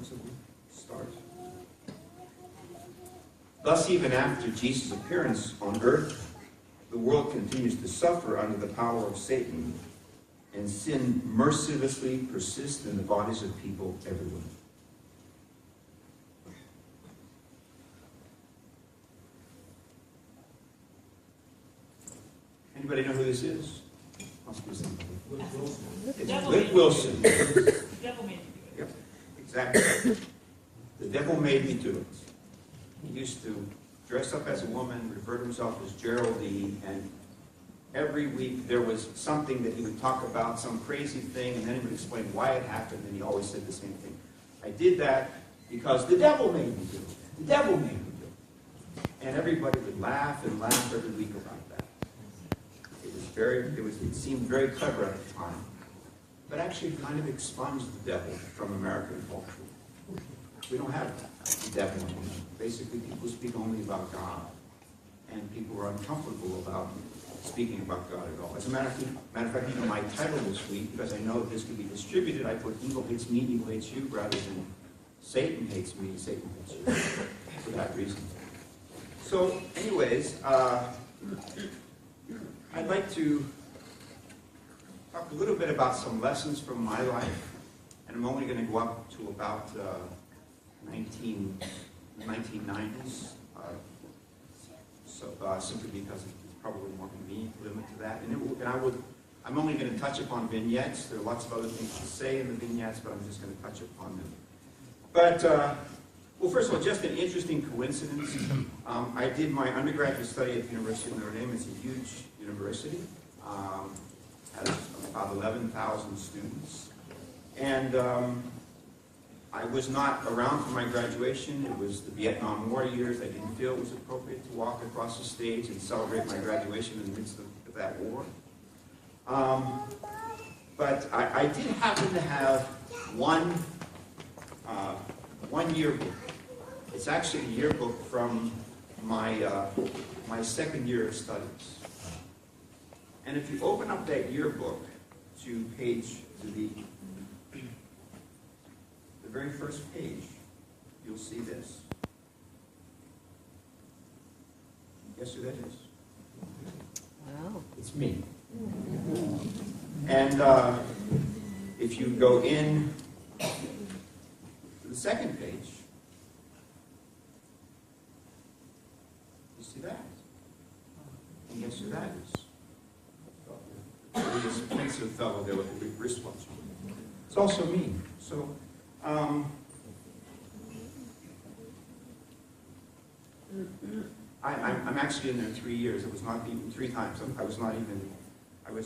So we'll start. Thus, even after Jesus' appearance on earth, the world continues to suffer under the power of Satan, and sin mercilessly persists in the bodies of people everywhere. Anybody know who this is? Must be somebody. It's Flip Wilson. The devil made you do it. Yep, exactly. The devil made me do it. He used to dress up as a woman, refer to himself as Geraldine, and every week there was something that he would talk about, some crazy thing, and then he would explain why it happened, and he always said the same thing. I did that because the devil made me do it. The devil made me do it. And everybody would laugh and laugh every week about that. It seemed very clever at the time, but actually kind of expunged the devil from American culture. We don't have the devil anymore. Basically, people speak only about God, and people are uncomfortable about speaking about God at all. As a matter of fact, even my title this week, because I know that this could be distributed, I put evil hates me, evil hates you, rather than Satan hates me, Satan hates you, for that reason. So, anyways, I'd like to talk a little bit about some lessons from my life, and I'm only going to go up to about 1990s, simply because it's probably more convenient to limit to that. I'm only going to touch upon vignettes. There are lots of other things to say in the vignettes, but I'm just going to touch upon them. But, well, first of all, just an interesting coincidence. I did my undergraduate study at the University of Notre Dame. It's a huge university. Has about 11,000 students. And I was not around for my graduation. It was the Vietnam War years. I didn't feel it was appropriate to walk across the stage and celebrate my graduation in the midst of that war. But I did happen to have one yearbook. It's actually a yearbook from my second year of studies. And if you open up that yearbook to the very first page, you'll see this. Guess who that is? Wow. It's me. And if you go in to the second page, you see that. And guess who that is? This pensive fellow there with the big wristwatch. It's also me. So, I'm actually in there 3 years. It was not even 3 times. I was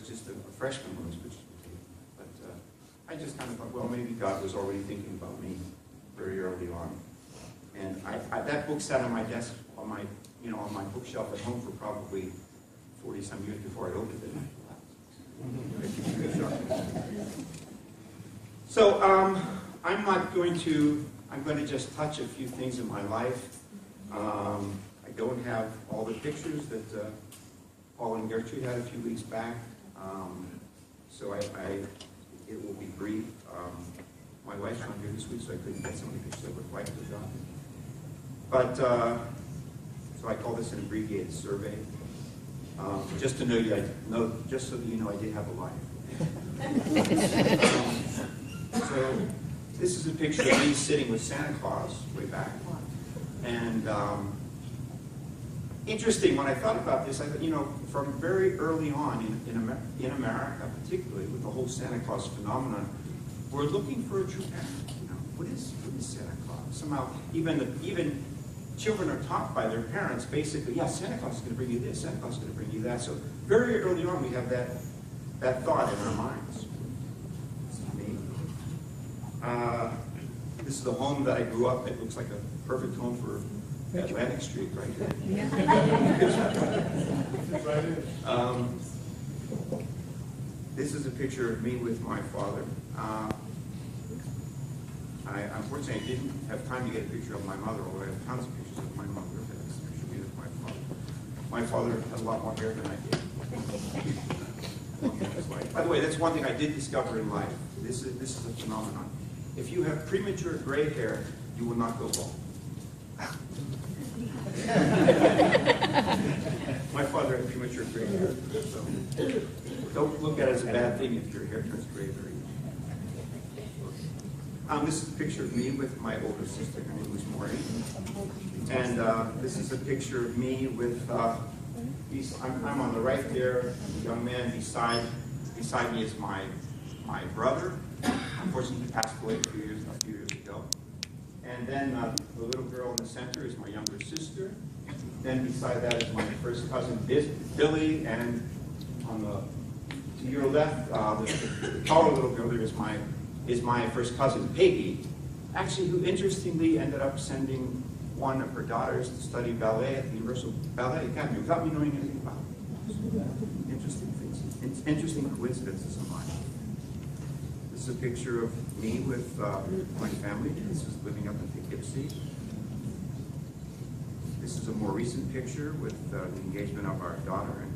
just a freshman when I was pitched to the team. But I just kind of thought, well, maybe God was already thinking about me very early on. And that book sat on my desk, on my bookshelf at home for probably 40-some years before I opened it. So I'm going to just touch a few things in my life. I don't have all the pictures that Paul and Gertrude had a few weeks back, so it will be brief. My wife's not here this week, so I couldn't get so many pictures I would have liked to have done. But so I call this an abbreviated survey. Just so that you know, I did have a life. So this is a picture of me sitting with Santa Claus way back, and interesting. When I thought about this, I thought, from very early on in America, particularly with the whole Santa Claus phenomenon, we're looking for a true parent. What is Santa Claus? Somehow, even children are taught by their parents, basically, yeah, Santa Claus is going to bring you this, Santa Claus is going to bring you that. So very early on, we have that thought in our minds. This is me. This is the home that I grew up in. It looks like a perfect home for Atlantic Street right here. This is a picture of me with my father. Unfortunately, I didn't have time to get a picture of my mother, although I have tons of pictures of my mother. This is a picture of me with my father. My father had a lot more hair than I did. By the way, that's one thing I did discover in life. This is a phenomenon. if you have premature gray hair, you will not go bald. My father had premature gray hair, so don't look at it as a bad thing if your hair turns gray very young. This is a picture of me with my older sister. Her name was Maureen. And this is a picture of me with, I'm on the right there, the young man beside me is my brother. Unfortunately, he passed away a few years ago. And then the little girl in the center is my younger sister. Then beside that is my first cousin, Billy. And to your left, the taller little girl there is my first cousin, Peggy. Actually, who interestingly ended up sending one of her daughters to study ballet at the Universal Ballet Academy without me knowing anything about it. Interesting things. It's interesting coincidences in life. This is a picture of me with my family. This is living up in Poughkeepsie. This is a more recent picture with the engagement of our daughter, and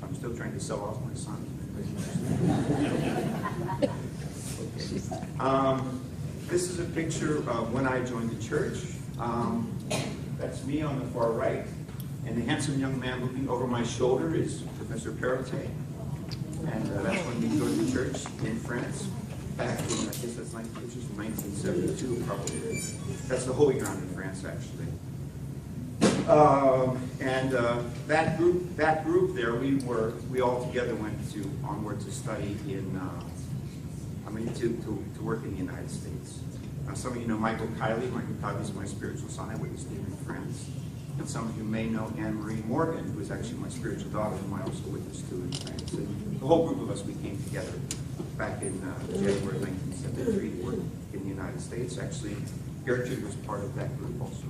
I'm still trying to sell off my son. This is a picture of when I joined the church. That's me on the far right, and the handsome young man looking over my shoulder is Professor Perrotet. And that's when we joined the church in France, back in, I guess that's pictures from 1972, probably. That's the Holy Ground in France, actually. That group there, we all together went onward to study to work in the United States. Some of you know Michael Kiley. Michael Kiley is my spiritual son. I witnessed him in France. And some of you may know Anne-Marie Morgan, who is actually my spiritual daughter, whom I also witnessed to in France. And the whole group of us, we came together back in January 1973 to work in the United States. Actually, Gertrude was part of that group also.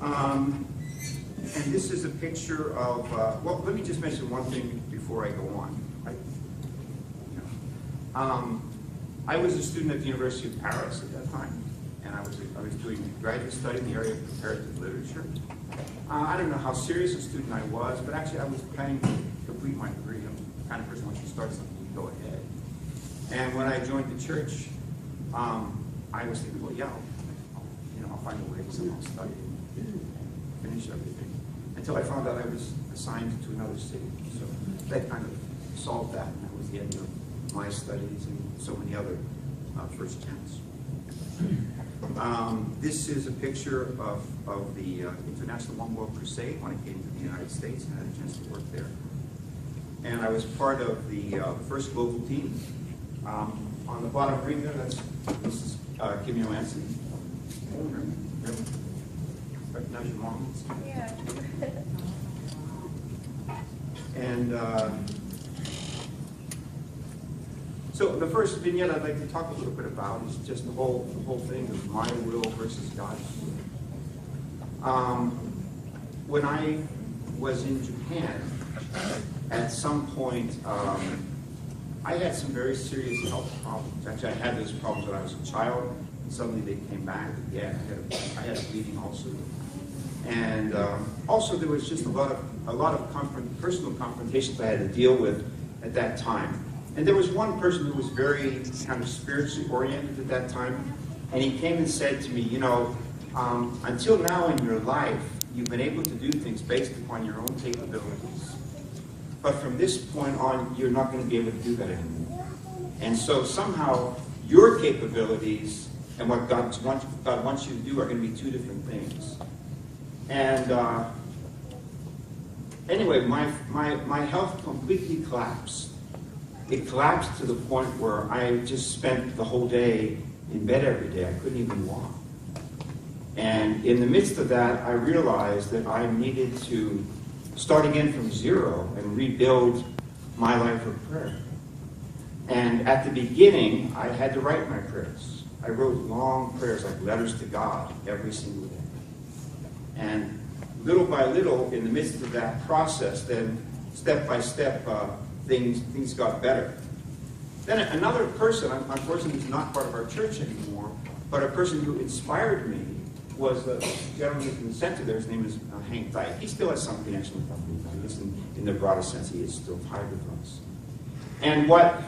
And this is a picture of, well, let me just mention one thing before I go on. I was a student at the University of Paris at that time, and I was doing graduate study in the area of comparative literature. I don't know how serious a student I was, but actually I was planning to complete my degree. I'm the kind of person, once you start something, you go ahead. And when I joined the church, I was thinking, well, yeah, I'll find a way to somehow study and finish everything. Until I found out I was assigned to another city. So that kind of solved that, and that was the end of my studies and so many other first chance. This is a picture of the International One World Crusade when I came to the United States and had a chance to work there. And I was part of the first global team. On the bottom ring there, this is Kim Yo-Anson. Recognize your mom? Yeah. And so the first vignette I'd like to talk a little bit about is just the whole thing of my will versus God's will. When I was in Japan, at some point, I had some very serious health problems. Actually, I had those problems when I was a child, and suddenly they came back again. I had a bleeding ulcer. And also there was just a lot of personal confrontations I had to deal with at that time. And there was one person who was very kind of spiritually oriented at that time, and he came and said to me, until now in your life, you've been able to do things based upon your own capabilities. But from this point on, you're not going to be able to do that anymore. And so somehow, your capabilities and what God wants you to do are going to be two different things. And anyway, my health completely collapsed. It collapsed to the point where I just spent the whole day in bed every day. I couldn't even walk. And in the midst of that, I realized that I needed to start again from zero and rebuild my life of prayer. And at the beginning, I had to write my prayers. I wrote long prayers, like letters to God, every single day. And little by little, in the midst of that process, then step by step, things got better. Then another person, unfortunately he's not part of our church anymore, but a person who inspired me was a gentleman in the center there. His name is Hank Dyke. He still has some connection with us. I guess in the broader sense, he is still tied with us. And what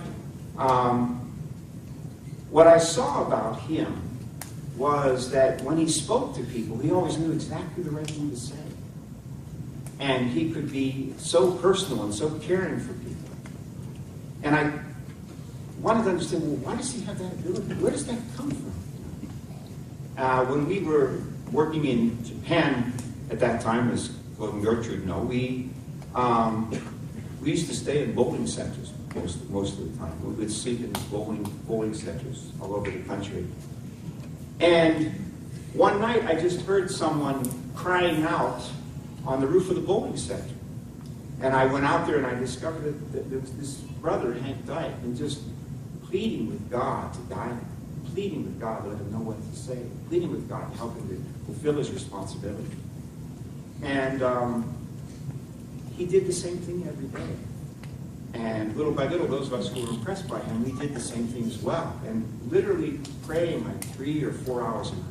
what I saw about him was that when he spoke to people, he always knew exactly the right thing to say. And he could be so personal and so caring for people. And I wanted to understand, well, why does he have that ability? Where does that come from? When we were working in Japan at that time, as Claude and Gertrude know, we used to stay in bowling centers most of the time. We would sleep in bowling centers all over the country. And one night I just heard someone crying out on the roof of the bowling center. And I went out there and I discovered that there was this brother, Hank Dyke, and just pleading with God to guide him, pleading with God to let him know what to say, pleading with God to help him to fulfill his responsibility. And he did the same thing every day. And little by little, those of us who were impressed by him, we did the same thing as well. And literally praying like 3 or 4 hours a night,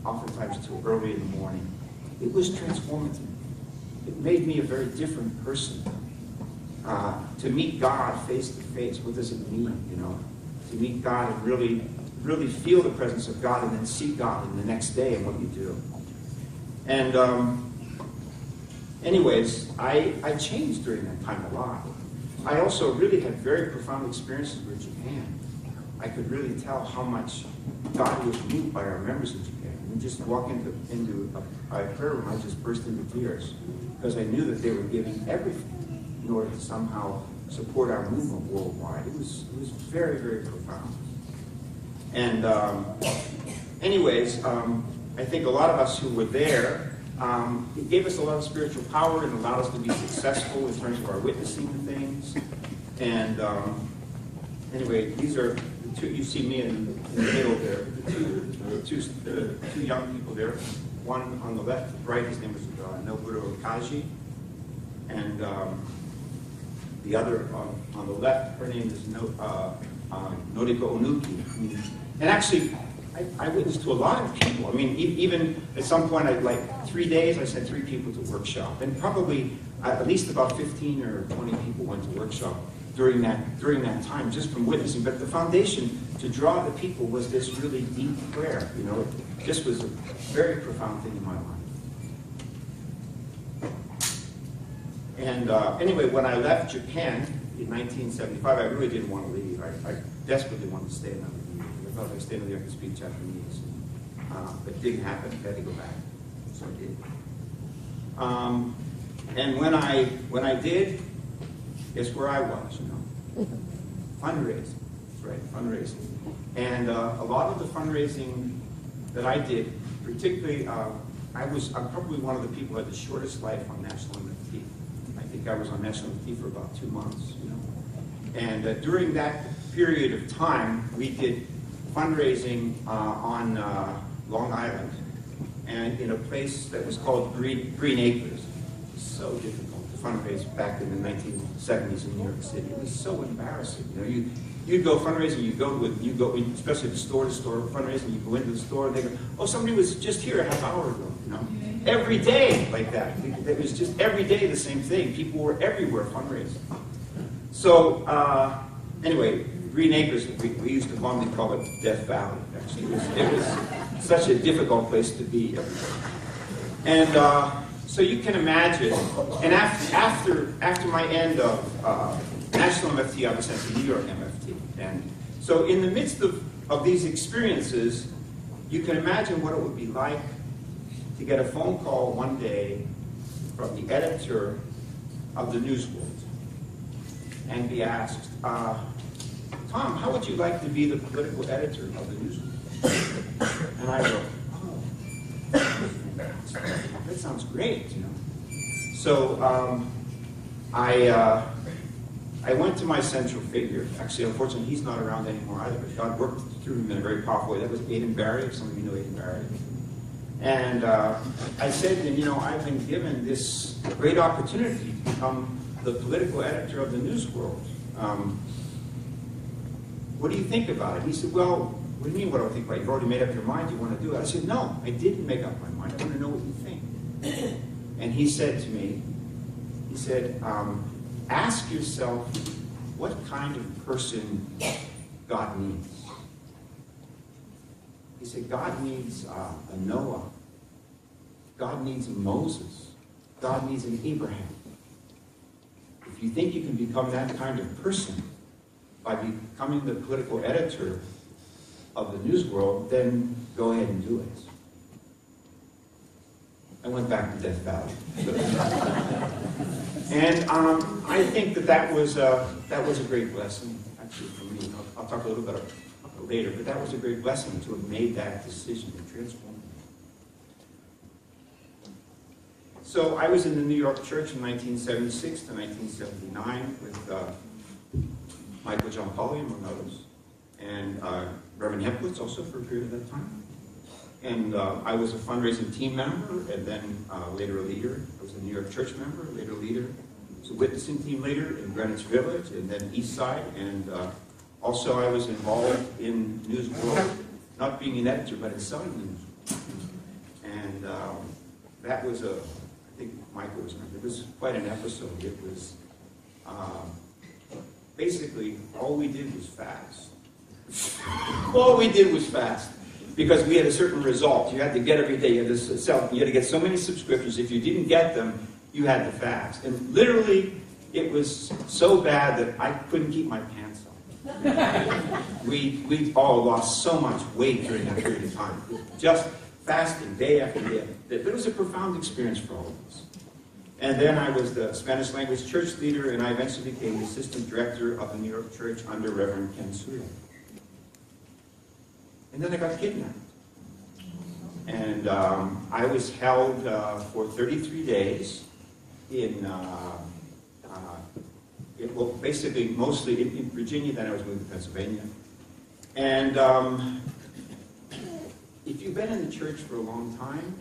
oftentimes till early in the morning. It was transformative. It made me a very different person. To meet God face to face, what does it mean, you know? To meet God and really feel the presence of God and then see God in the next day and what you do. And anyways, I changed during that time a lot. I also really had very profound experiences with Japan. I could really tell how much God was moved by our members in Japan. And just walk into a prayer room, I just burst into tears because I knew that they were giving everything in order to somehow support our movement worldwide. It was very, very profound. And anyways, I think a lot of us who were there, it gave us a lot of spiritual power and allowed us to be successful in terms of our witnessing to things. And anyway, these are the two, you see me in the middle there, the two young people there. One on the left, right, his name is Noburo Kaji. And the other on the left, her name is Noriko Onuki. And actually, I witnessed to a lot of people. I mean, even at some point, like 3 days, I sent 3 people to workshop. And probably at least about 15 or 20 people went to workshop during that time, just from witnessing. But the foundation to draw the people was this really deep prayer. You know, it just was a very profound thing in my life. And anyway, when I left Japan in 1975, I really didn't want to leave. I desperately wanted to stay another year. I thought if I stayed another year, I could speak Japanese. But it didn't happen. I had to go back. So I did. And when I did, guess where I was, you know? Fundraising. That's right, fundraising. And a lot of the fundraising that I did, particularly, I'm probably one of the people who had the shortest life on National MFT. I think I was on National MFT for about 2 months, you know. And during that period of time, we did fundraising on Long Island, and in a place that was called Green Acres. It was so difficult to fundraise back in the 1970s in New York City. It was so embarrassing. You know, you'd go fundraising, you go, especially the store-to-store fundraising. You go into the store, and they go, "Oh, somebody was just here a half hour ago." You know, every day like that. It was just every day the same thing. People were everywhere fundraising. So anyway, Green Acres, we used to fondly call it Death Valley. Actually, it was such a difficult place to be. And so you can imagine. And after my end of National MFT, I was sent to New York MFT. And so in the midst of these experiences, you can imagine what it would be like to get a phone call one day from the editor of the Newsworld and be asked, "Tom, how would you like to be the political editor of the Newsworld?" And I go, "Oh, that sounds great, you know." So I went to my central figure. Actually, unfortunately, he's not around anymore either, but God worked through him in a very powerful way. That was Aidan Barry, if some of you know Aidan Barry. And I said to him, "You know, I've been given this great opportunity to become the political editor of the Newsworld. What do you think about it?" He said, "Well, what do you mean what do I think about it? You've already made up your mind you want to do it." I said, "No, I didn't make up my mind. I want to know what you think." And he said to me, he said, "Ask yourself what kind of person God needs. He said, God needs a Noah. God needs a Moses. God needs an Abraham. If you think you can become that kind of person by becoming the political editor of the news world, then go ahead and do it. I went back to Death Valley. And I think that was a great blessing, actually, for me. I'll talk a little bit about it later, but that was a great blessing to have made that decision to transform me. So I was in the New York church in 1976 to 1979 with Michael John Pauley, among others, and Reverend Hempwitz also for a period of that time. And I was a fundraising team member, and then later a leader. I was a New York church member, later a leader. I was a witnessing team leader in Greenwich Village, and then East Side. And also I was involved in News World, not being an editor, but in selling news. And that was I think Michael was remember. It was quite an episode. It was basically all we did was fast. All we did was fast. Because we had a certain result. You had to get every day. You had to get so many subscriptions. If you didn't get them, you had to fast. And literally, it was so bad that I couldn't keep my pants on. We all lost so much weight during that period of time. Just fasting day after day. It was a profound experience for all of us. And then I was the Spanish language church leader, and I eventually became the assistant director of the New York church under Reverend Ken Suya. And then I got kidnapped. And I was held for 33 days in, well, basically mostly in Virginia, then I was moved to Pennsylvania. And if you've been in the church for a long time,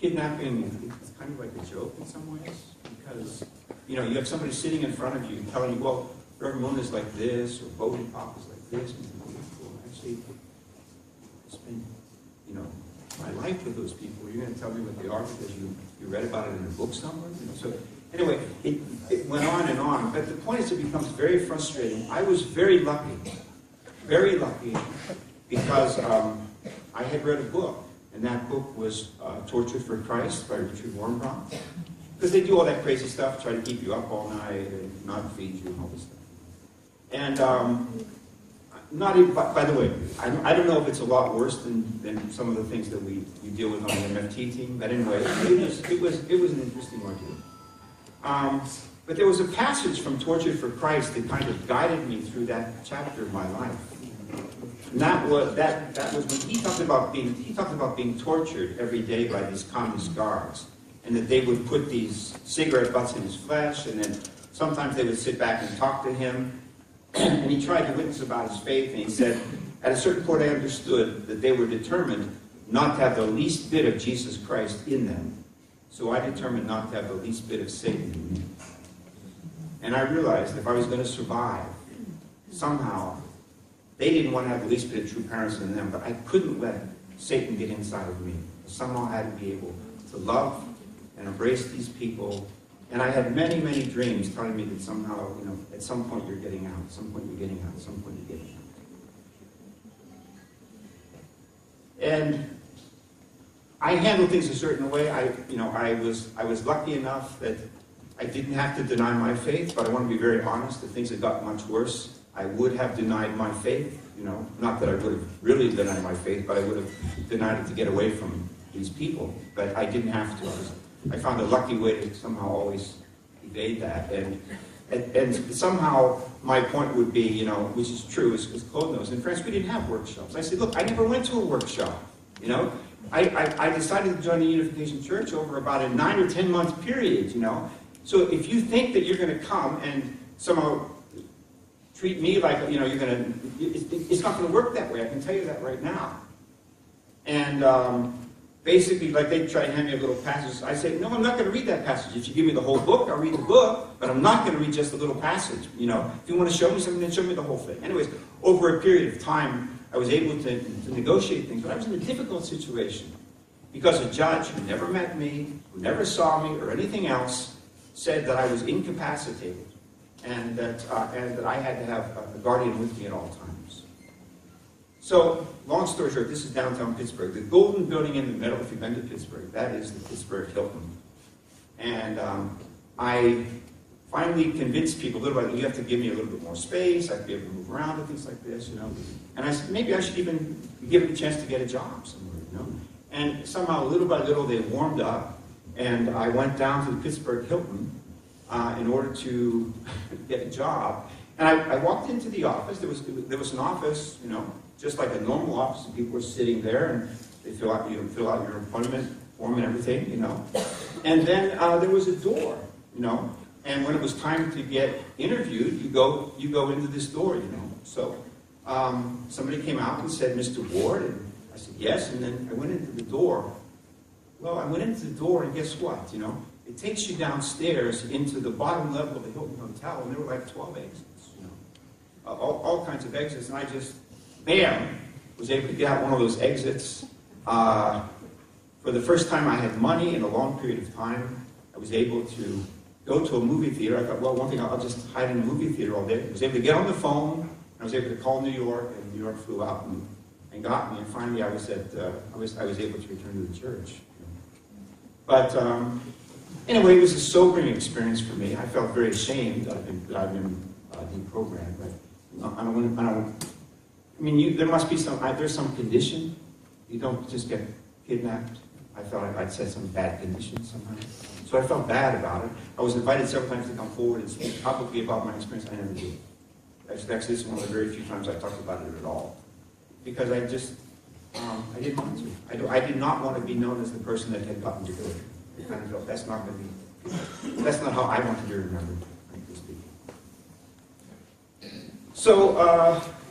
kidnapping is kind of like a joke in some ways, because, you have somebody sitting in front of you telling you, well, Reverend Moon is like this, or Bodhi Pop is like this, and well, actually, spend, my life with those people. You're going to tell me what they are because you read about it in a book somewhere? So anyway, it went on and on. But the point is, it becomes very frustrating. I was very lucky, because I had read a book, and that book was Tortured for Christ by Richard Warrenbrock. Because they do all that crazy stuff, try to keep you up all night and not feed you and all this stuff. And not even, by the way, I don't know if it's a lot worse than some of the things that we deal with on the MFT team, but anyway, it was an interesting ordeal. But there was a passage from Tortured for Christ that kind of guided me through that chapter of my life. And that was when he talked about being tortured every day by these communist guards, and that they would put these cigarette butts in his flesh, and then sometimes they would sit back and talk to him. And he tried to witness about his faith, and he said, at a certain point I understood that they were determined not to have the least bit of Jesus Christ in them. So I determined not to have the least bit of Satan in me. And I realized if I was going to survive, somehow, they didn't want to have the least bit of true parents in them, but I couldn't let Satan get inside of me. Somehow I had to be able to love and embrace these people. And I had many, many dreams telling me that somehow, at some point you're getting out, at some point you're getting out, at some point you're getting out. And I handled things a certain way. I was lucky enough that I didn't have to deny my faith, but I want to be very honest, if things had gotten much worse, I would have denied my faith, not that I would have really denied my faith, but I would have denied it to get away from these people. But I didn't have to. I found a lucky way to somehow always evade that. And somehow my point would be, which is true, as Claude knows, in France we didn't have workshops. I said, look, I never went to a workshop. I decided to join the Unification Church over about a 9 or 10 month period, So if you think that you're going to come and somehow treat me like, you're going to, it's not going to work that way. I can tell you that right now. And basically, like they try to hand me a little passage. I say, no, I'm not going to read that passage. If you give me the whole book, I'll read the book, but I'm not going to read just a little passage. If you want to show me something, then show me the whole thing. Anyways, over a period of time, I was able to negotiate things, but I was in a difficult situation because a judge who never met me, who never saw me or anything else, said that I was incapacitated and that I had to have a guardian with me at all times. So, long story short, this is downtown Pittsburgh. The golden building in the middle, if you've been to Pittsburgh, that is the Pittsburgh Hilton. And I finally convinced people, little by little, you have to give me a little bit more space, I have to be able to move around and things like this, you know. And I said, maybe I should even give it a chance to get a job somewhere, you know. And somehow, little by little, they warmed up, and I went down to the Pittsburgh Hilton in order to get a job. And I walked into the office. There was an office, you know, just like a normal office, and people were sitting there, and they fill out your employment form and everything, you know. And then there was a door, you know. And when it was time to get interviewed, you go into this door, you know. So somebody came out and said, "Mr. Ward," and I said, "Yes." And then I went into the door. Well, I went into the door, and guess what? You know, it takes you downstairs into the bottom level of the Hilton Hotel, and there were like 12 exits, you know, all kinds of exits. And I just, bam, was able to get out one of those exits. For the first time, I had money in a long period of time. I was able to go to a movie theater. I thought, well, one thing, I'll just hide in a movie theater all day. I was able to get on the phone, and I was able to call New York, and New York flew out and got me. And finally, I was able to return to the church. But anyway, it was a sobering experience for me. I felt very ashamed that I've been deprogrammed. But there must be there's some condition. You don't just get kidnapped. I thought I'd set some bad conditions somehow. So I felt bad about it. I was invited several times to come forward and speak publicly about my experience. I never did. Actually, this is one of the very few times I talked about it at all. Because I just, I didn't want to. I did not want to be known as the person that had gotten to do it. I kind of felt that's not going to be, that's not how I want to be remembered, frankly speaking. So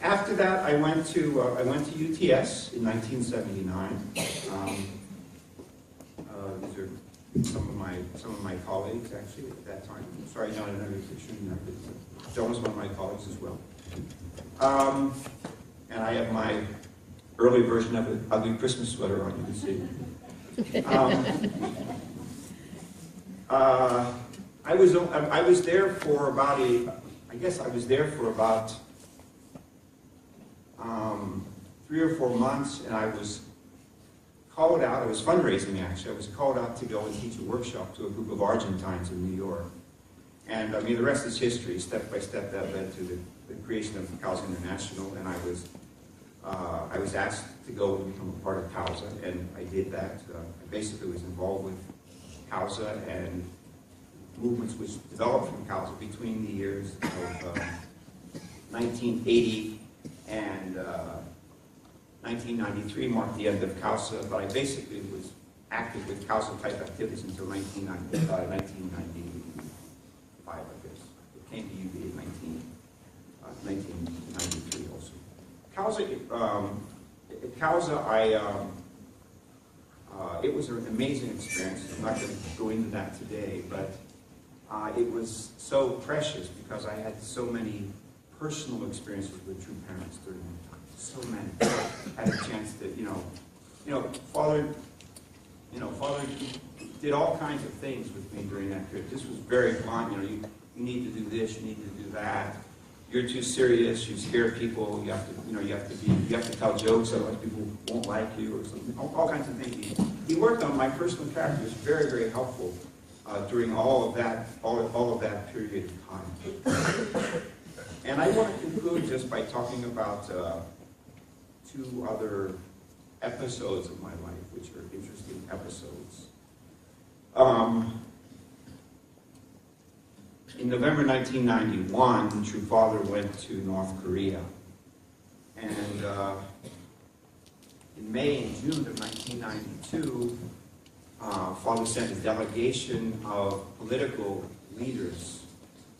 after that, I went to UTS in 1979. These are some of my colleagues actually at that time. Sorry, not another picture. John was one of my colleagues as well. And I have my early version of an ugly Christmas sweater on, you can see. I was there for about I guess I was there for about 3 or 4 months, and I was called out. I was fundraising, actually. I was called out to go and teach a workshop to a group of Argentines in New York. And I mean, the rest is history. Step by step, that led to the creation of Causa International, and I was asked to go and become a part of Causa, and I did that. I basically was involved with Causa and movements which developed from Causa between the years of 1980 and 1993 marked the end of Causa, but I basically was active with Causa-type activities until 1995, I guess. It came to UB in 1993 also. It was an amazing experience. I'm not going to go into that today, but it was so precious because I had so many personal experiences with true parents during that time. So many. I had a chance to, Father did all kinds of things with me during that period. This was very blunt. You need to do this, you need to do that. You're too serious. You scare people. You have to tell jokes, otherwise people won't like you or something. All kinds of things. He worked on my personal character. It was very, very helpful during all of that period of time. And I want to conclude just by talking about 2 other episodes of my life, which are interesting episodes. In November 1991, True Father went to North Korea. And in May and June of 1992, Father sent a delegation of political leaders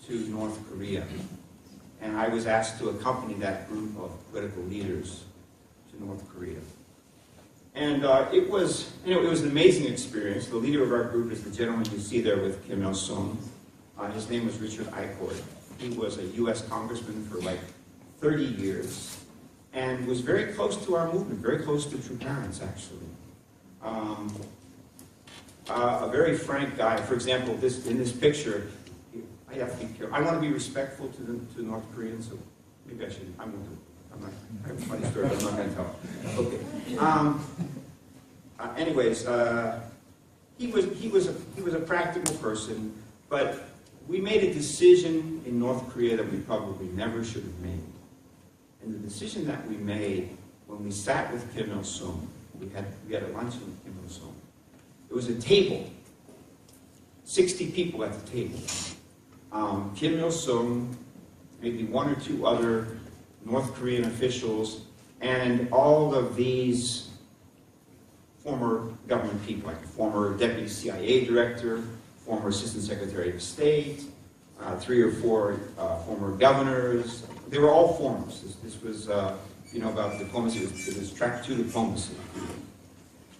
to North Korea. And I was asked to accompany that group of political leaders to North Korea. And it was an amazing experience. The leader of our group is the gentleman you see there with Kim Il-sung. His name was Richard Eichhorn. He was a U.S. congressman for like 30 years and was very close to our movement, very close to True Parents, actually. A very frank guy. For example, in this picture, I have to be careful. I want to be respectful to North Koreans, so maybe I should. I won't do it. I'm not. I have a funny story, but I'm not going to tell. Okay. Anyways, he was a practical person, but we made a decision in North Korea that we probably never should have made. And the decision that we made when we sat with Kim Il-sung, we had a luncheon with Kim Il-sung. There was a table, 60 people at the table. Kim Il-sung, maybe one or two other North Korean officials, and all of these former government people, like the former deputy CIA director, former assistant secretary of state, 3 or 4 former governors. They were all forms. This was, about diplomacy. It was track 2 diplomacy.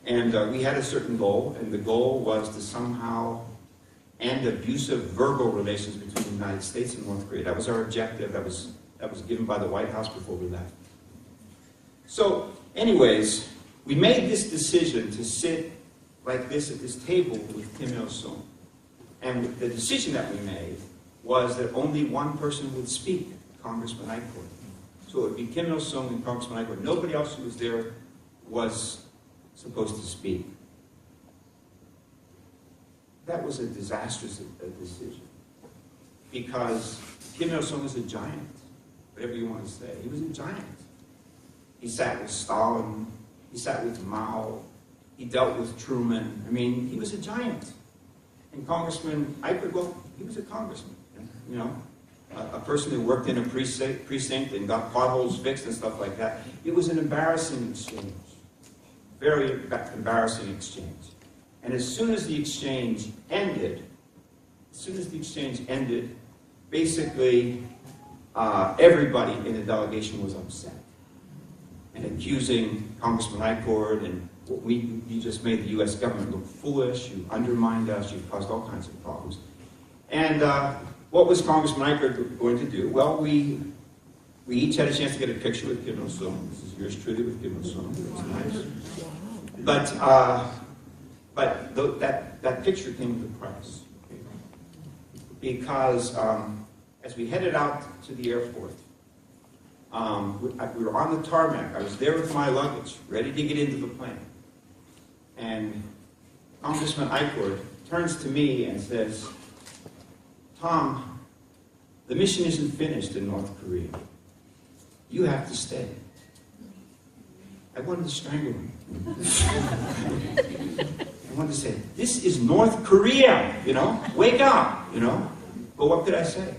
And we had a certain goal, and the goal was to somehow end abusive verbal relations between the United States and North Korea. That was our objective. That was given by the White House before we left. So, anyways, we made this decision to sit like this at this table with Kim Il-sung. And the decision that we made was that only one person would speak, Congressman Eichhorn. So it would be Kim Il-sung and Congressman Eichhorn. Nobody else who was there was supposed to speak. That was a disastrous decision. Because Kim Il-sung is a giant, whatever you want to say. He was a giant. He sat with Stalin, he sat with Mao, he dealt with Truman. I mean, he was a giant. And Congressman Eichhorn, well, he was a congressman, a person who worked in a precinct and got potholes fixed and stuff like that. It was an embarrassing exchange, very embarrassing exchange. And as soon as the exchange ended, basically everybody in the delegation was upset and accusing Congressman Eichhorn and you just made the U.S. government look foolish, you undermined us, you caused all kinds of problems. And what was Congressman Eichhorn going to do? Well, we each had a chance to get a picture with Kim Il-sung. This is yours truly with Kim Il-sung. It was nice. But that picture came with a price. Because as we headed out to the airport, we were on the tarmac. I was there with my luggage, ready to get into the plane. And Congressman Eichhorn turns to me and says, "Tom, the mission isn't finished in North Korea. You have to stay." I wanted to strangle him. I wanted to say, "This is North Korea, wake up, But what could I say?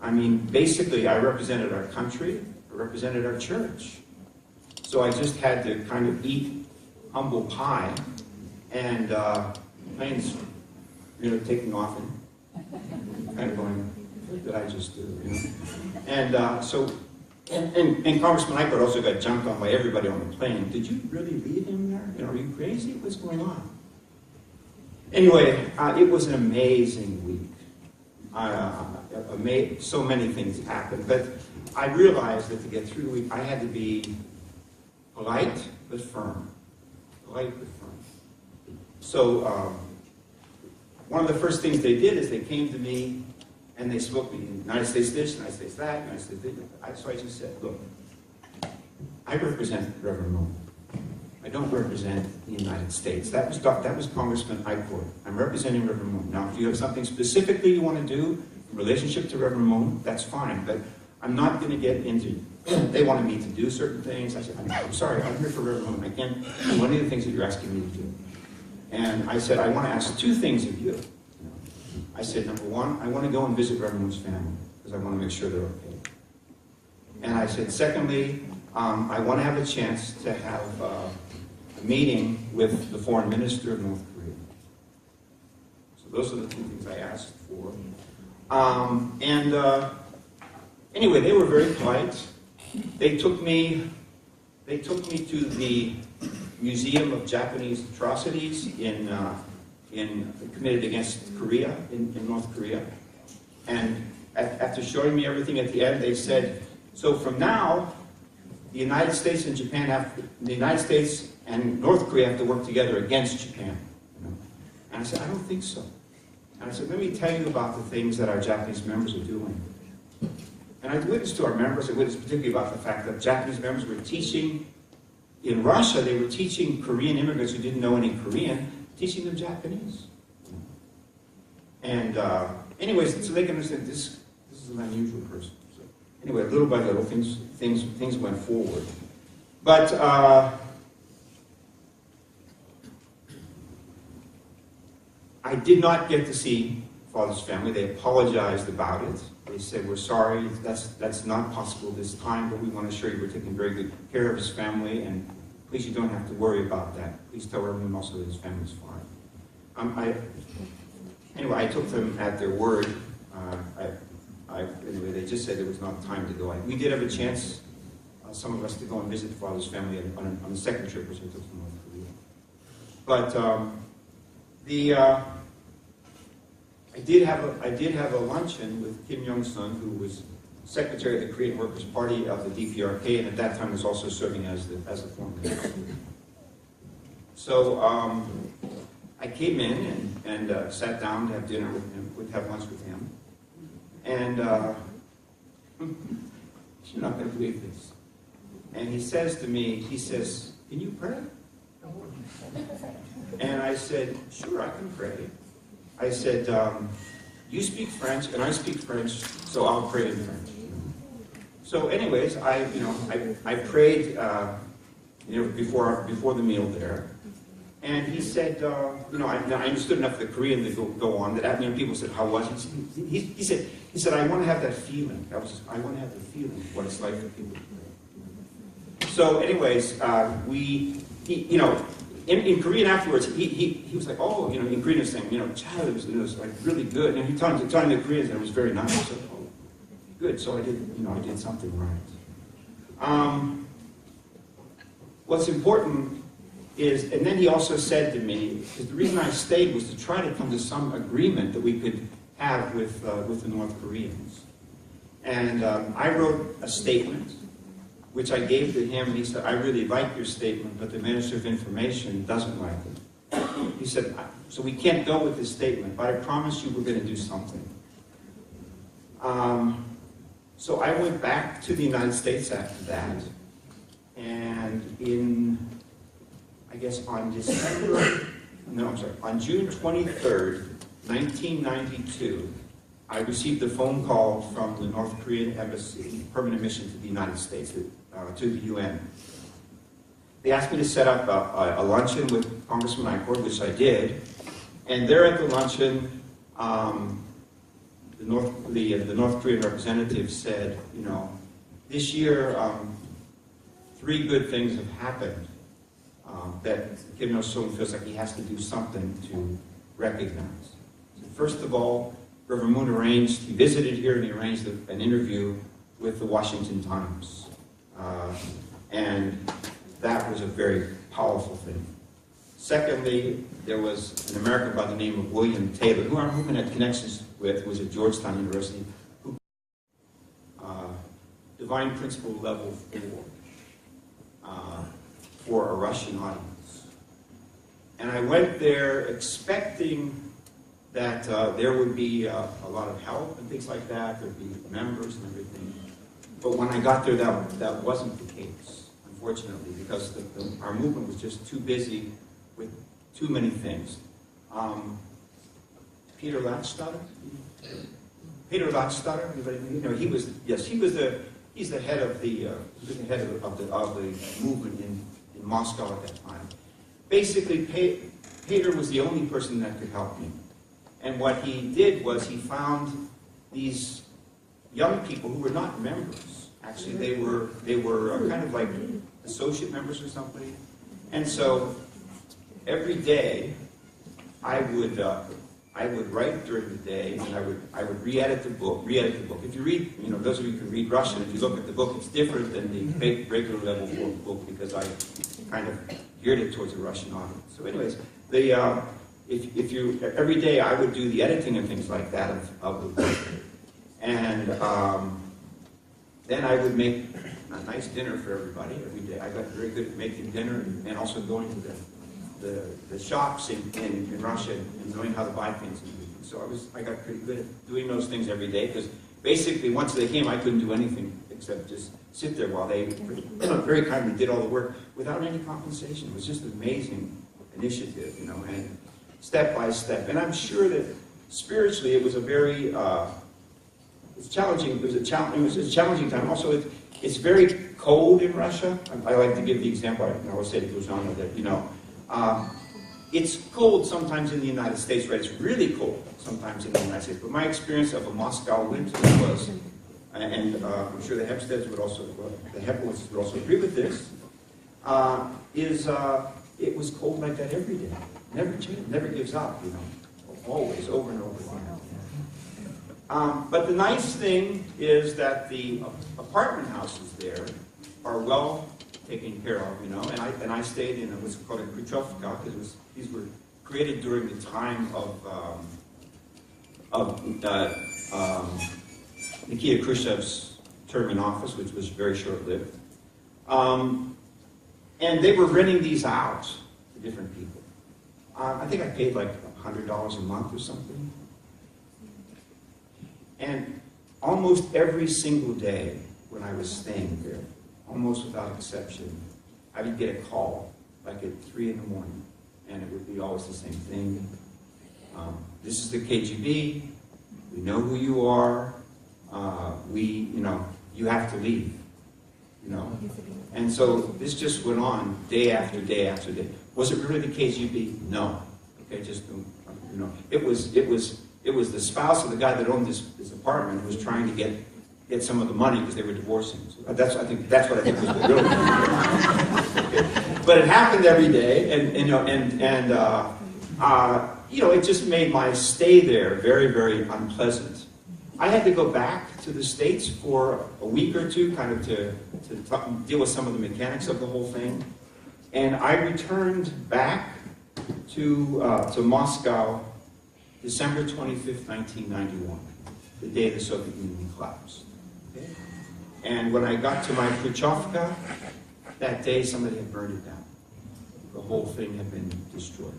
I mean, basically, I represented our country, I represented our church. So I just had to kind of eat humble pie, and planes, taking off and kind of going, what did I just do, And And Congressman Eichhorn also got jumped on by everybody on the plane. Did you really leave him there? Are you crazy? What's going on? Anyway, it was an amazing week. So many things happened, but I realized that to get through the week, I had to be polite but firm. Polite but firm. So one of the first things they did is they came to me and they spoke to me in United States this, United States that, United States this. So I just said, look, I represent Reverend Moon. I don't represent the United States. That was Congressman Eichhorn. I'm representing Reverend Moon. Now, if you have something specifically you want to do in relationship to Reverend Moon, that's fine. But I'm not going to get into, they wanted me to do certain things. I said, I'm sorry, I'm here for Reverend Moon. I can't do any of the things that you're asking me to do. And I said, I want to ask 2 things of you. I said, number 1, I want to go and visit Reverend Moon's family, because I want to make sure they're okay. And I said, secondly, I want to have a chance to have a meeting with the foreign minister of North Korea. So those are the 2 things I asked for. Anyway, they were very polite. They took me to the Museum of Japanese Atrocities committed against Korea, in North Korea. And after showing me everything at the end, they said, so from now, the United States and the United States and North Korea have to work together against Japan. And I said, I don't think so. And I said, let me tell you about the things that our Japanese members are doing. And I witnessed to our members, I witnessed particularly about the fact that Japanese members were teaching, in Russia, they were teaching Korean immigrants who didn't know any Korean, teaching them Japanese. And anyways, so they can understand this is an unusual person. So anyway, little by little, things went forward. But I did not get to see Father's family. They apologized about it. They said, we're sorry, that's not possible this time, but we want to assure you we're taking very good care of his family, and please, you don't have to worry about that. Please tell everyone also that his family's fine. Anyway, I took them at their word. Anyway, they just said there was not time to go. We did have a chance, some of us, to go and visit Father's family on the second trip, which I took to North Korea. But I did have a luncheon with Kim Young-sun, who was secretary of the Korean Workers' Party of the DPRK, and at that time was also serving as the foreign minister. So I came in and sat down to have dinner with him, have lunch with him, and you're not going to believe this. And he says to me, he says, "Can you pray?" And I said, "Sure, I can pray." I said, "You speak French, and I speak French, so I'll pray in French." So, anyways, I prayed, before the meal there, and he said, I understood enough of the Korean to go on. That people said, "How was it?" He said, "I want to have that feeling. I want to have the feeling of what it's like for people to pray." So, anyways, in Korean afterwards, he was like, "Oh, in Korean, he was saying, Chad, it was like really good." And he telling the Koreans that it was very nice. So, oh, good. So I did something right. What's important is, and then he also said to me, because the reason I stayed was to try to come to some agreement that we could have with the North Koreans. And I wrote a statement, which I gave to him, and he said, "I really like your statement, but the Minister of Information doesn't like it." He said, "So we can't go with this statement, but I promise you we're going to do something." So I went back to the United States after that, and on June 23rd, 1992, I received a phone call from the North Korean Embassy, permanent mission to the United States, to the UN. They asked me to set up a luncheon with Congressman Eichhorn, which I did. And there at the luncheon, the North Korean representative said, this year, 3 good things have happened that Kim Il-sung feels like he has to do something to recognize. So first of all, Reverend Moon he visited here and he arranged an interview with the Washington Times. And that was a very powerful thing. Secondly, there was an American by the name of William Taylor, who our movement had connections with, was at Georgetown University, who Divine Principle Level 4 for a Russian audience. And I went there expecting that there would be a lot of help and things like that. There'd be members and everything. But when I got there, that wasn't the case, unfortunately, because our movement was just too busy with too many things. Peter Latstatter? Peter Latstatter, anybody? He's the head of the movement in Moscow at that time. Basically, Peter was the only person that could help me. And what he did was he found these young people who were not members. Actually, they were kind of like associate members or something. And so every day I would write during the day, and I would re-edit the book. If you read, those of you who can read Russian, if you look at the book, it's different than the regular level 4 book because I kind of geared it towards a Russian audience. So anyways, every day I would do the editing and things like that of the book. And then I would make a nice dinner for everybody every day. I got very good at making dinner and also going to the shops in Russia and knowing how to buy things and everything. So I got pretty good at doing those things every day, because basically once they came, I couldn't do anything except just sit there while they very kindly did all the work without any compensation. It was just an amazing initiative, you know, and step by step. And I'm sure that spiritually it was a very it's challenging. It was a challenging time. Also, it's very cold in Russia. I like to give the example. I always say to Gujana that, you know, it's cold sometimes in the United States, right? It's really cold sometimes in the United States. But my experience of a Moscow winter was, and I'm sure the Hempsteads would also, the Hepwoods would also agree with this, it was cold like that every day. Never changes, never gives up, you know, always, over and over again. But the nice thing is that the apartment houses there are well taken care of, you know, and I stayed in what's called a Khrushchevka, because these were created during the time of Nikita Khrushchev's term in office, which was very short-lived. And they were renting these out to different people. I think I paid like $100 a month or something. And almost every single day when I was staying there, almost without exception, I would get a call, like at 3 in the morning, and it would be always the same thing. This is the KGB. We know who you are. You have to leave. You know. And so this just went on day after day after day. Was it really the KGB? No. Okay, just you know, it was the spouse of the guy that owned this apartment who was trying to get some of the money because they were divorcing. So that's what I think was really. Okay. But it happened every day, and it just made my stay there very, very unpleasant. I had to go back to the States for a week or two, kind of to deal with some of the mechanics of the whole thing, and I returned back to Moscow December 25th, 1991, the day the Soviet Union collapsed. Okay? And when I got to my Khrushchevka, that day somebody had burned it down. The whole thing had been destroyed.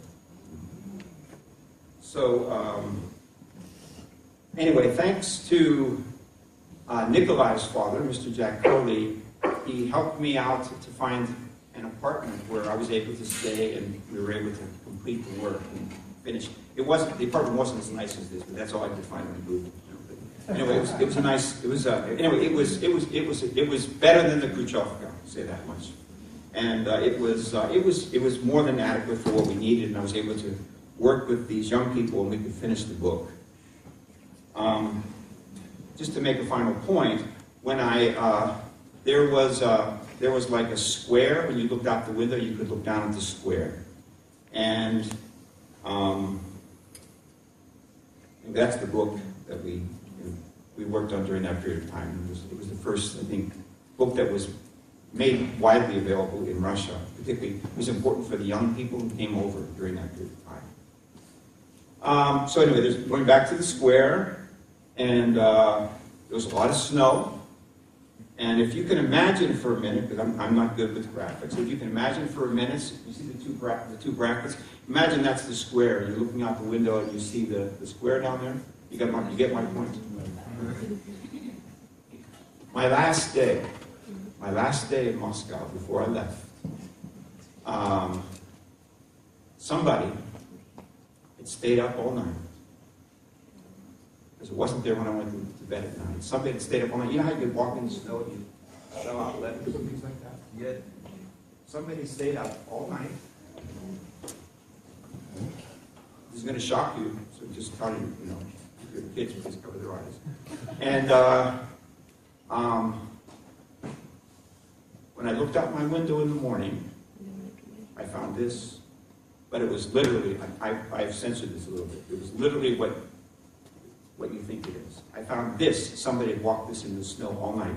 So, anyway, thanks to Nikolai's father, Mr. Jack Crowley, he helped me out to find an apartment where I was able to stay, and we were able to complete the work and finish. The apartment wasn't as nice as this, but that's all I could find when I moved. Anyway, it was a nice. It was better than the Khrushchevka, I'll say that much. And it was more than adequate for what we needed, and I was able to work with these young people, and we could finish the book. Just to make a final point, when there was like a square. When you looked out the window, you could look down at the square, and that's the book that we worked on during that period of time. It was the first, I think, book that was made widely available in Russia. Particularly, it was important for the young people who came over during that period of time. So anyway, going back to the square, and there was a lot of snow. And if you can imagine for a minute, because I'm not good with graphics, if you can imagine for a minute, you see the two brackets. Imagine that's the square. You're looking out the window and you see the square down there. You get my point? My last day in Moscow before I left, somebody had stayed up all night. Because it wasn't there when I went to bed at night. Somebody had stayed up all night. You know how you could walk in the snow and you fell out letters and things like that? Yeah. Somebody stayed up all night. This is going to shock you, so just tell you, if your kids, please cover their eyes. And when I looked out my window in the morning, I found this, but it was literally, I've censored this a little bit, it was literally what you think it is. I found this, somebody had walked this in the snow all night,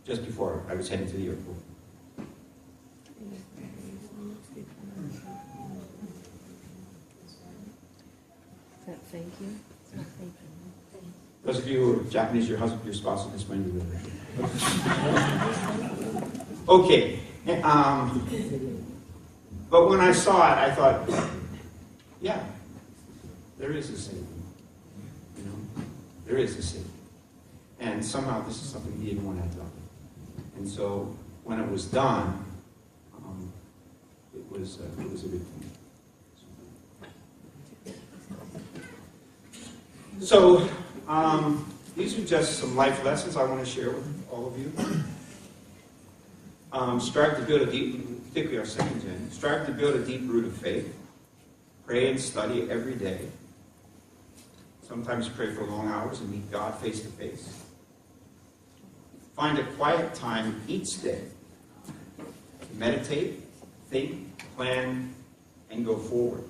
just before I was heading to the airport. Is that thank you? It's not thank you. Those of you who are Japanese, your husband, your spouse will explain to you later. Okay. But when I saw it, I thought, yeah, there is a Satan. There is a city. And somehow this is something he didn't want to have done. And so when it was done, it was a good thing. So these are just some life lessons I want to share with all of you. Strive to build a deep, particularly our second gen, strive to build a deep root of faith. Pray and study every day. Sometimes pray for long hours and meet God face to face. Find a quiet time each day to meditate, think, plan, and go forward.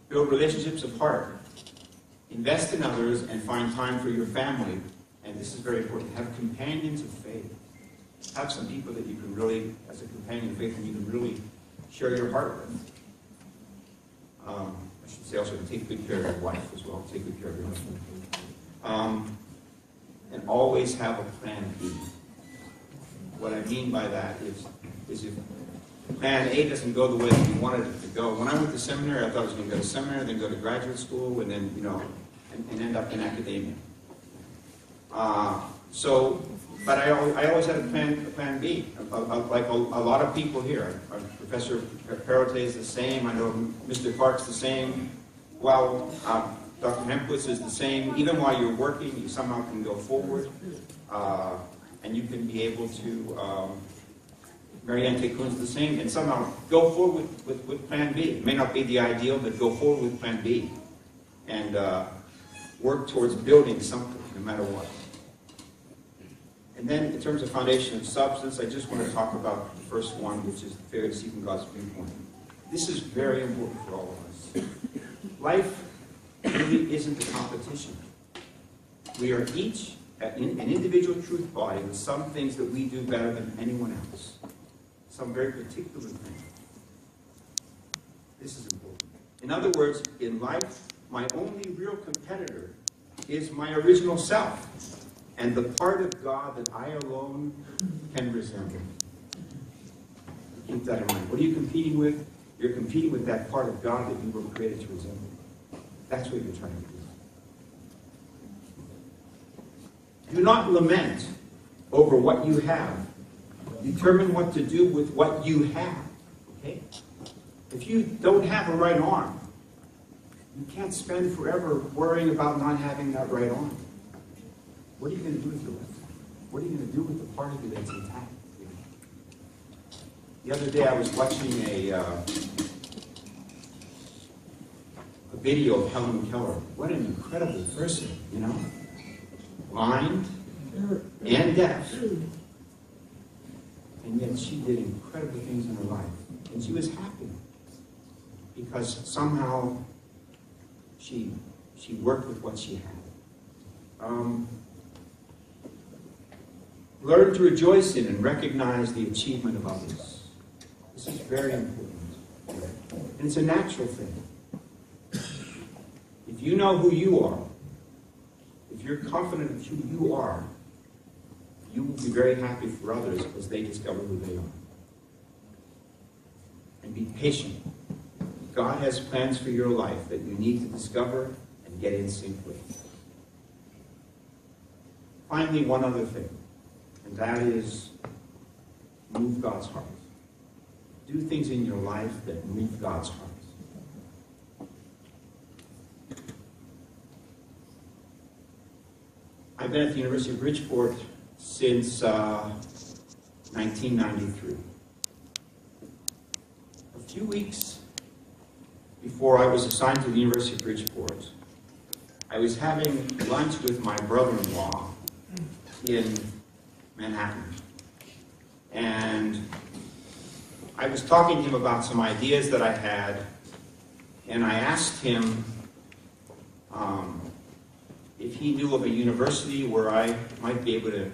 Build relationships of heart. Invest in others and find time for your family. And this is very important. Have companions of faith. Have some people that you can really, as a companion of faith, and you can really share your heart with. I should say also take good care of your wife as well. Take good care of your husband. And always have a plan B. What I mean by that is if plan A doesn't go the way that you wanted it to go. When I went to seminary, I thought I was going to go to seminary, then go to graduate school, and then, and end up in academia. But I always had a plan B. Like a lot of people here. Professor Perote is the same. I know Mr. Clark's the same. Well, Dr. Hempquist is the same. Even while you're working, you somehow can go forward. And you can be able to, Marianne Tekun's the same, and somehow go forward with plan B. It may not be the ideal, but go forward with plan B. And work towards building something, no matter what. And then, in terms of foundation of substance, I just want to talk about the first one, which is the failure to see from God's viewpoint. This is very important for all of us. Life really isn't a competition. We are each an individual truth body with some things that we do better than anyone else. Some very particular things. This is important. In other words, in life, my only real competitor is my original self. And the part of God that I alone can resemble. Keep that in mind. What are you competing with? You're competing with that part of God that you were created to resemble. That's what you're trying to do. Do not lament over what you have. Determine what to do with what you have. Okay? If you don't have a right arm, you can't spend forever worrying about not having that right arm. What are you going to do with your left? What are you going to do with the part of you that's intact? The other day I was watching a video of Helen Keller. What an incredible person, blind and deaf. And yet she did incredible things in her life. And she was happy because somehow she worked with what she had. Learn to rejoice in and recognize the achievement of others. This is very important. And it's a natural thing. If you know who you are, if you're confident of who you are, you will be very happy for others as they discover who they are. And be patient. God has plans for your life that you need to discover and get in sync with. Finally, one other thing. And that is, move God's heart. Do things in your life that move God's heart. I've been at the University of Bridgeport since 1993. A few weeks before I was assigned to the University of Bridgeport, I was having lunch with my brother-in-law in Manhattan. And I was talking to him about some ideas that I had, and I asked him if he knew of a university where I might be able to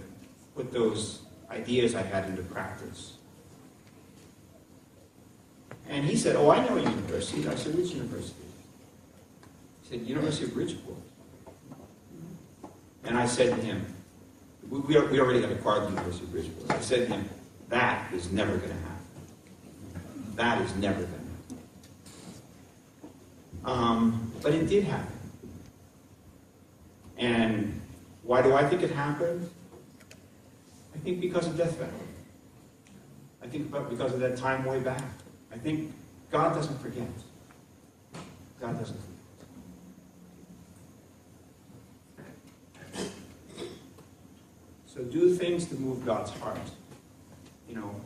put those ideas I had into practice. And he said, "Oh, I know a university." And I said, "Which university?" He said, "University of Bridgeport." And I said to him, we already had acquired the University of Bridgeport. I said to him, "That is never going to happen. That is never going to happen." But it did happen. And why do I think it happened? I think because of Death Valley. I think because of that time way back. I think God doesn't forget. God doesn't forget. So do things to move God's heart. You know,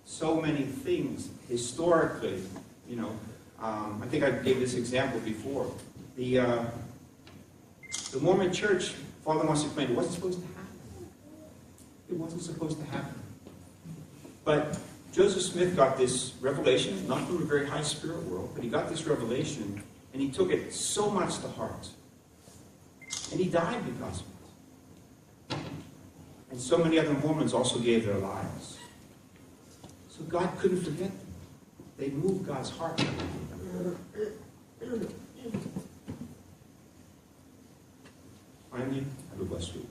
so many things historically, you know, I think I gave this example before. The Mormon Church, Father Moss explained, it wasn't supposed to happen. It wasn't supposed to happen. But Joseph Smith got this revelation, not from a very high spirit world, but he got this revelation, and he took it so much to heart. And he died because of it. And so many other Mormons also gave their lives. So God couldn't forget them. They moved God's heart. Finally, have a blessed week.